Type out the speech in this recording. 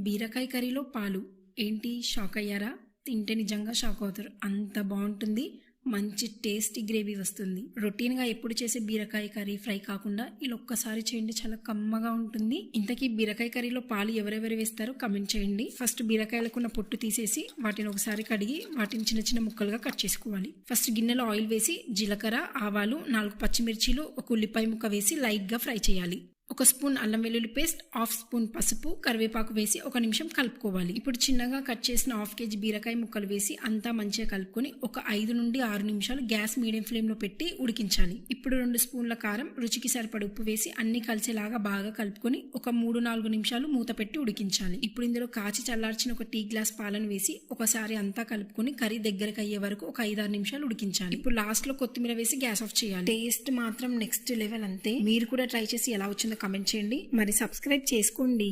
బీరకాయ కర్రీలో పాలు ఏంటి షాక్ అయ్యారా? తింటే నిజంగా షాక్ అవుతారు. అంత బాగుంటుంది. మంచి టేస్టీ గ్రేవీ వస్తుంది. రొటీన్గా ఎప్పుడు చేసే బీరకాయ కర్రీ ఫ్రై కాకుండా ఇలా ఒక్కసారి చేయండి, చాలా కమ్మగా ఉంటుంది. ఇంతకీ బీరకాయ కర్రీలో పాలు ఎవరెవరు వేస్తారో కమెంట్ చేయండి. ఫస్ట్ బీరకాయలకున్న పొట్టు తీసేసి వాటిని ఒకసారి కడిగి వాటిని చిన్న చిన్న ముక్కలుగా కట్ చేసుకోవాలి. ఫస్ట్ గిన్నెలో ఆయిల్ వేసి జీలకర్ర, ఆవాలు, 4 పచ్చిమిర్చీలు, ఒక ఉల్లిపాయ ముక్క వేసి లైట్ గా ఫ్రై చేయాలి. 1 స్పూన్ అల్లం వెల్లుల్లి పేస్ట్, 1/2 స్పూన్ పసుపు, కరివేపాకు వేసి 1 నిమిషం కలుపుకోవాలి. ఇప్పుడు చిన్నగా కట్ చేసిన 1/2 కేజీ బీరకాయ ముక్కలు వేసి అంతా మంచిగా కలుపుకొని ఒక 5 నుండి 6 నిమిషాలు గ్యాస్ మీడియం ఫ్లేమ్ లో పెట్టి ఉడికించాలి. ఇప్పుడు 2 స్పూన్ల కారం, రుచికి సరిపడి ఉప్పు వేసి అన్ని కలిసేలాగా బాగా కలుపుకొని ఒక 3-4 నిమిషాలు మూత పెట్టి ఉడికించాలి. ఇప్పుడు ఇందులో కాచి చల్లార్చిన ఒక టీ గ్లాస్ పాలను వేసి ఒకసారి అంతా కలుపుకొని కర్రీ దగ్గరకు అయ్యే వరకు ఒక 5-6 నిమిషాలు ఉడికించాలి. ఇప్పుడు లాస్ట్ లో కొత్తిమీర వేసి గ్యాస్ ఆఫ్ చేయాలి. టేస్ట్ మాత్రం నెక్స్ట్ లెవెల్ అంతే. మీరు కూడా ట్రై చేసి ఎలా వచ్చిందో కమెంట్ చేయండి. మరి సబ్స్క్రైబ్ చేసుకోండి.